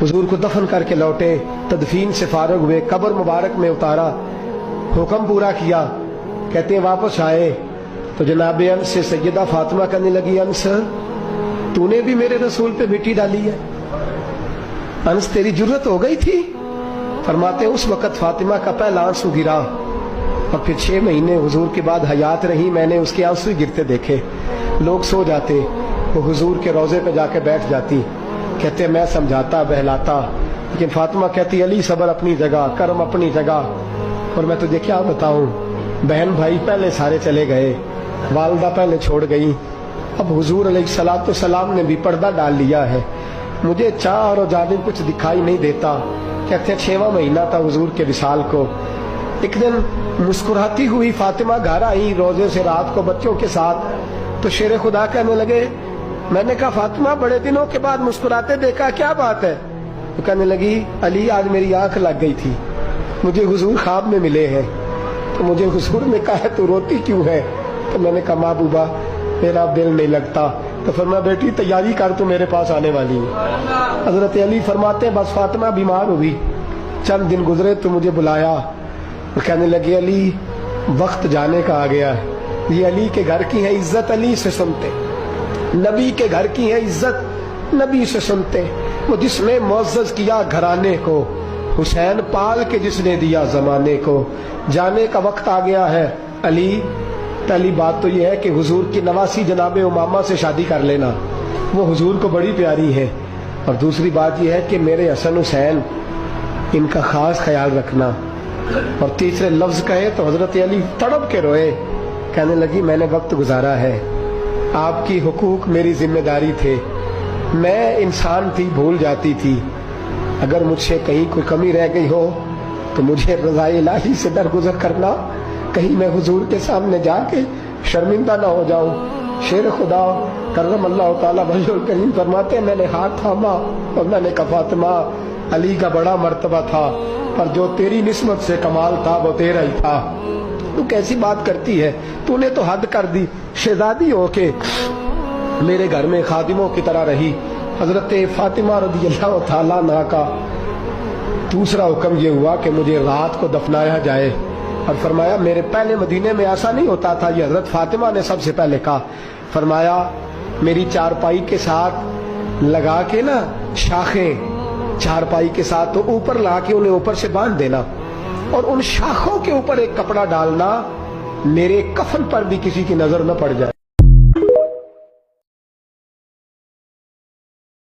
हुजूर को दफन करके लौटे, तदफीन से फारग हुए, कब्र मुबारक में उतारा, हुक्म पूरा किया। कहते हैं वापस आए तो जनाब अनस से सैयदा फातिमा कहने लगी, अनस तूने भी मेरे रसूल पे मिट्टी डाली है, अनस तेरी जुर्रत हो गई थी। फरमाते उस वक़्त फातिमा का पहला आंसू गिरा और फिर 6 महीने हुजूर के बाद हयात रही, मैंने उसके आंसू गिरते देखे। लोग सो जाते, वो हुजूर के रोज़े पे जाके बैठ जाती। कहते मैं समझाता बहलाता, लेकिन फातिमा कहती अली सब्र अपनी जगह, कर्म अपनी जगह। और मैं तुझे क्या बताऊं, बहन भाई पहले सारे चले गए, वालदा पहले छोड़ गई, अब हुजूर अलैहिस्सलातु सलाम ने भी पर्दा डाल लिया है, मुझे चार और जानिब कुछ दिखाई नहीं देता। कहते 6वां महीना था हुजूर के विसाल को। एक दिन मुस्कुराती हुई फातिमा घर आई रोजे से रात को बच्चों के साथ, तो शेर खुदा कहने लगे, मैंने कहा फातिमा बड़े दिनों के बाद मुस्कुराते देखा, क्या बात है? तो कहने लगी अली आज मेरी आंख लग गई थी, मुझे हुजूर ख्वाब में मिले हैं, तो मुझे हुजूर ने कहा है तू रोती क्यों है? तो मैंने कहा महबूबा मेरा दिल नहीं लगता। तो फरमाया बेटी तैयारी कर, तू मेरे पास आने वाली है। हजरत अली फरमाते बस फातिमा बीमार हुई, चंद दिन गुजरे तो मुझे बुलाया, तो कहने लगे अली वक्त जाने का आ गया है, ये अली के घर की है इज्जत अली से सुनते, नबी के घर की है इज्जत नबी से सुनते। वो जिसने मुअज़्ज़ज़ किया घराने को, हुसैन पाल के जिसने दिया जमाने को, जाने का वक्त आ गया है अली। पहली बात तो यह है कि हुजूर की नवासी जनाब उमामा से शादी कर लेना, वो हुजूर को बड़ी प्यारी है। और दूसरी बात यह है कि मेरे हसन हुसैन इनका खास ख्याल रखना। और तीसरे लफ्ज कहे तो हजरत अली तड़प के रोए, कहने लगी मैंने वक्त गुजारा है, आपकी हुकूक मेरी जिम्मेदारी थे, मैं इंसान थी भूल जाती थी, अगर मुझसे कहीं कोई कमी रह गई हो तो मुझे रज़ाए इलाही से दरगुजर करना, कहीं मैं हुजूर के सामने जाके शर्मिंदा ना हो जाऊं। शेर खुदा करम अल्लाह ताला वजहुल करीम फरमाते मैंने हाथ थामा और मैंने कहा फातिमा अली का बड़ा मर्तबा था, पर जो तेरी निस्बत से कमाल था वो तेरा ही था। तू कैसी बात करती है, तूने तो हद कर दी, शहजादी होके मेरे घर में खादिमों की तरह रही। हजरत फातिमा रज़ियल्लाहु ताला अन्हा का दूसरा हुक्म ये हुआ कि मुझे रात को दफनाया जाए। और फरमाया मेरे पहले मदीने में ऐसा नहीं होता था, ये हजरत फातिमा ने सबसे पहले कहा। फरमाया मेरी चारपाई के साथ लगा के ना शाखें, चारपाई के साथ तो ऊपर ला के उन्हें ऊपर से बांध देना, और उन शाखों के ऊपर एक कपड़ा डालना, मेरे कफन पर भी किसी की नजर न पड़ जाए।